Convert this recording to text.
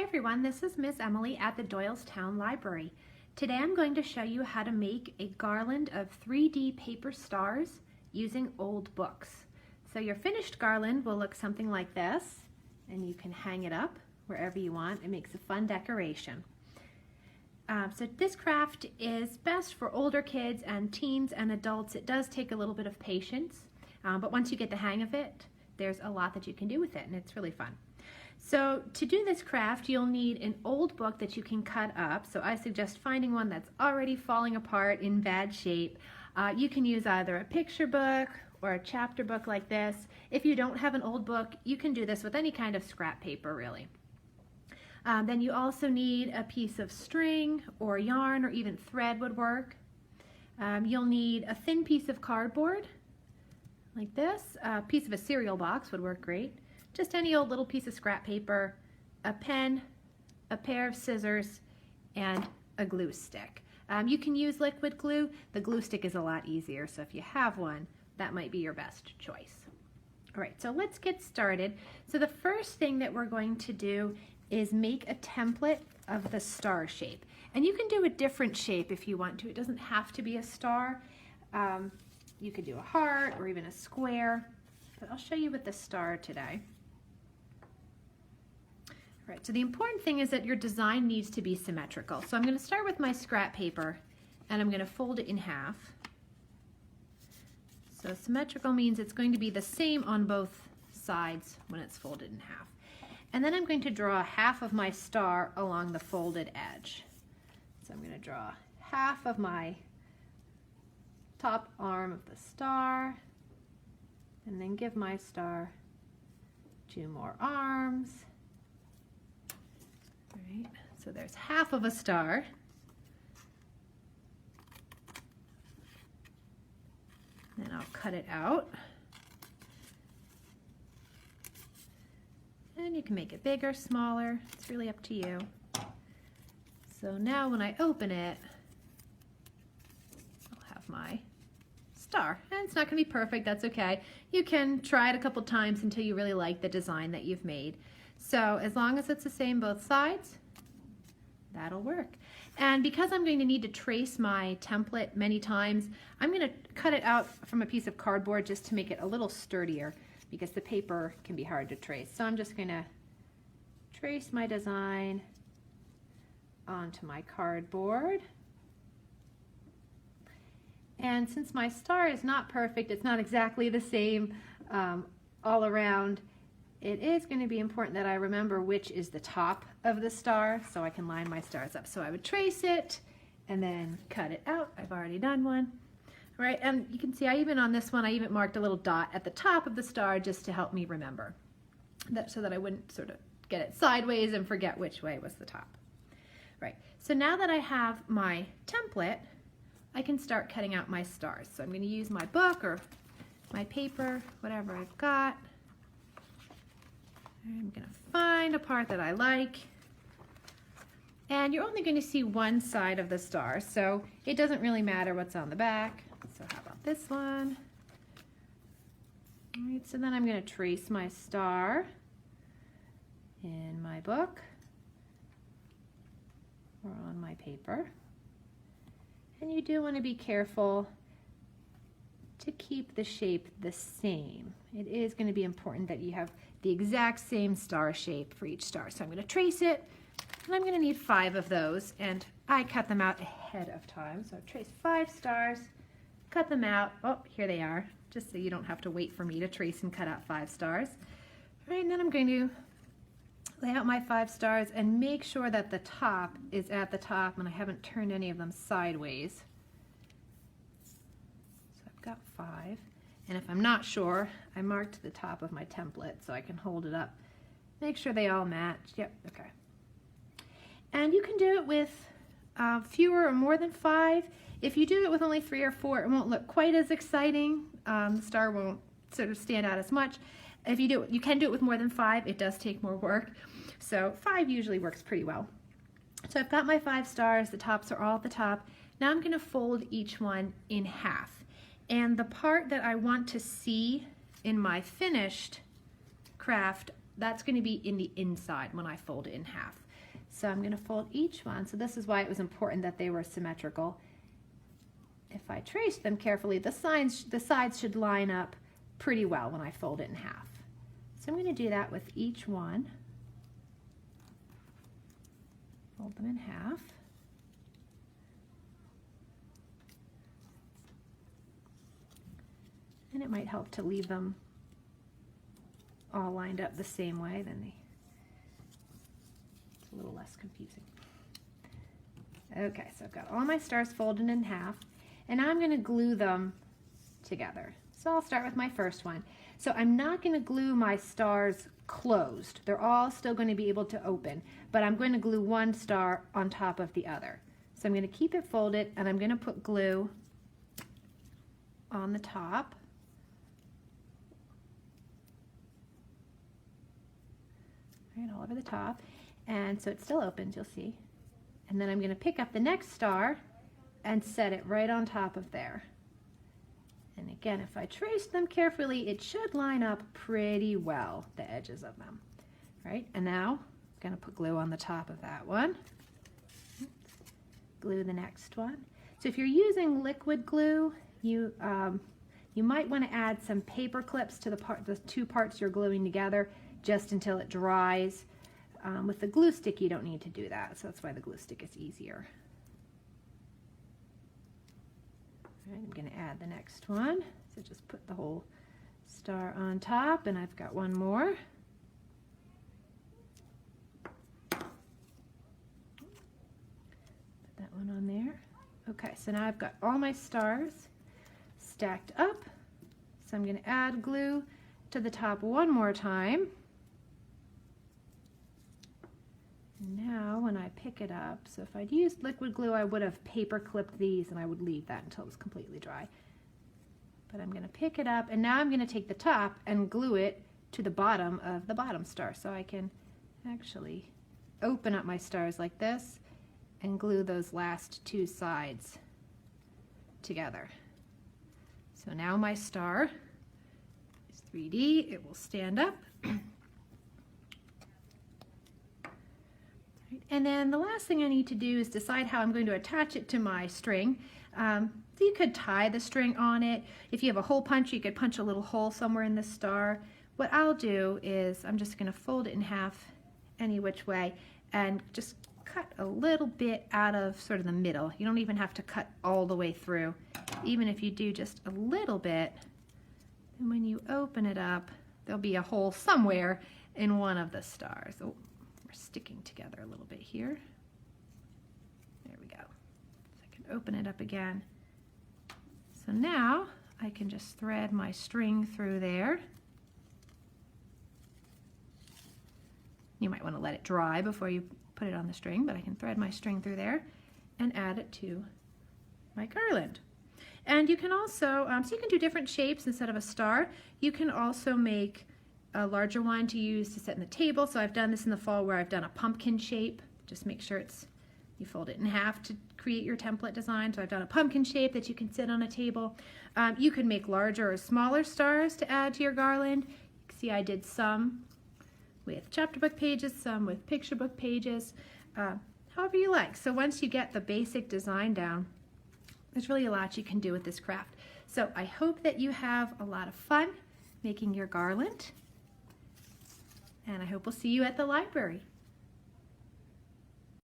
everyone, this is Miss Emily at the Doylestown Library. Today I'm going to show you how to make a garland of 3D paper stars using old books. So your finished garland will look something like this, and you can hang it up wherever you want. It makes a fun decoration. So this craft is best for older kids and teens and adults. It does take a little bit of patience, but once you get the hang of it, there's a lot that you can do with it, and it's really fun. So to do this craft, you'll need an old book that you can cut up. So I suggest finding one that's already falling apart in bad shape. You can use either a picture book or a chapter book like this. If you don't have an old book, you can do this with any kind of scrap paper, really. Then you also need a piece of string or yarn, or even thread would work. You'll need a thin piece of cardboard like this. A piece of a cereal box would work great. Just any old little piece of scrap paper, a pen, a pair of scissors, and a glue stick. You can use liquid glue. The glue stick is a lot easier, so if you have one, that might be your best choice. All right, so let's get started. So the first thing that we're going to do is make a template of the star shape. And you can do a different shape if you want to. It doesn't have to be a star. You could do a heart or even a square, but I'll show you with the star today. All right, so the important thing is that your design needs to be symmetrical. So I'm going to start with my scrap paper, and I'm going to fold it in half. So symmetrical means it's going to be the same on both sides when it's folded in half. And then I'm going to draw half of my star along the folded edge. So I'm going to draw half of my top arm of the star, and then give my star 2 more arms. Right, so there's half of a star. Then I'll cut it out. And you can make it bigger, smaller, it's really up to you. So now when I open it, I'll have my star. And it's not going to be perfect, that's okay. You can try it a couple times until you really like the design that you've made. So as long as it's the same both sides, that'll work. And because I'm going to need to trace my template many times, I'm going to cut it out from a piece of cardboard just to make it a little sturdier, because the paper can be hard to trace. So I'm just going to trace my design onto my cardboard. And since my star is not perfect, it's not exactly the same all around, it is going to be important that I remember which is the top of the star so I can line my stars up. So I would trace it and then cut it out. I've already done one. All right, and you can see on this one, I even marked a little dot at the top of the star just to help me remember, so that I wouldn't sort of get it sideways and forget which way was the top. Right, so now that I have my template, I can start cutting out my stars. So I'm going to use my book or my paper, whatever I've got. I'm going to find a part that I like. And you're only going to see one side of the star, so it doesn't really matter what's on the back. So how about this one? All right, so then I'm going to trace my star in my book or on my paper. And you do want to be careful to keep the shape the same. It is going to be important that you have the exact same star shape for each star. So I'm going to trace it, and I'm going to need 5 of those, and I cut them out ahead of time. So I've traced 5 stars, cut them out. Oh, here they are, just so you don't have to wait for me to trace and cut out 5 stars. All right, and then I'm going to lay out my 5 stars and make sure that the top is at the top and I haven't turned any of them sideways. So I've got 5. And if I'm not sure, I marked the top of my template so I can hold it up. Make sure they all match. Yep, okay. And you can do it with fewer or more than 5. If you do it with only 3 or 4, it won't look quite as exciting. The star won't sort of stand out as much. If you do it, you can do it with more than 5. It does take more work. So 5 usually works pretty well. So I've got my 5 stars. The tops are all at the top. Now I'm going to fold each one in half. And the part that I want to see in my finished craft, that's going to be in the inside when I fold it in half. So I'm going to fold each one. So this is why it was important that they were symmetrical. If I trace them carefully, the sides should line up pretty well when I fold it in half. So I'm going to do that with each one. Fold them in half. And it might help to leave them all lined up the same way, then it's a little less confusing. Okay, so I've got all my stars folded in half, and now I'm going to glue them together. So I'll start with my first one. So I'm not going to glue my stars closed. They're all still going to be able to open, but I'm going to glue one star on top of the other. So I'm going to keep it folded, and I'm going to put glue on the top. Right, all over the top, and so it still opens, you'll see. And then I'm going to pick up the next star and set it right on top of there. And again, if I trace them carefully, it should line up pretty well, the edges of them. Right, and now I'm going to put glue on the top of that one. Glue the next one. So if you're using liquid glue, you might want to add some paper clips to the two parts you're gluing together, just until it dries. With the glue stick, you don't need to do that, so that's why the glue stick is easier. All right, I'm going to add the next one. So just put the whole star on top, and I've got one more. Put that one on there. Okay, so now I've got all my stars stacked up. So I'm going to add glue to the top one more time. Now when I pick it up, so if I'd used liquid glue, I would have paper clipped these and I would leave that until it was completely dry. But I'm going to pick it up, and now I'm going to take the top and glue it to the bottom of the bottom star. So I can actually open up my stars like this and glue those last two sides together. So now my star is 3D, it will stand up. And then the last thing I need to do is decide how I'm going to attach it to my string. So you could tie the string on it. If you have a hole punch, you could punch a little hole somewhere in the star. What I'll do is I'm just going to fold it in half any which way and just cut a little bit out of sort of the middle. You don't even have to cut all the way through. Even if you do just a little bit, and when you open it up, there'll be a hole somewhere in one of the stars. Oh, we're sticking together a little bit here. There we go. So I can open it up again. So now I can just thread my string through there. You might want to let it dry before you put it on the string, but I can thread my string through there and add it to my garland. And you can also, so you can do different shapes instead of a star. You can also make a larger one to use to set in the table. So I've done this in the fall where I've done a pumpkin shape. Just make sure you fold it in half to create your template design. So I've done a pumpkin shape that you can sit on a table. You can make larger or smaller stars to add to your garland. You can see I did some with chapter book pages, some with picture book pages, however you like. So once you get the basic design down, there's really a lot you can do with this craft. So I hope that you have a lot of fun making your garland, and I hope we'll see you at the library.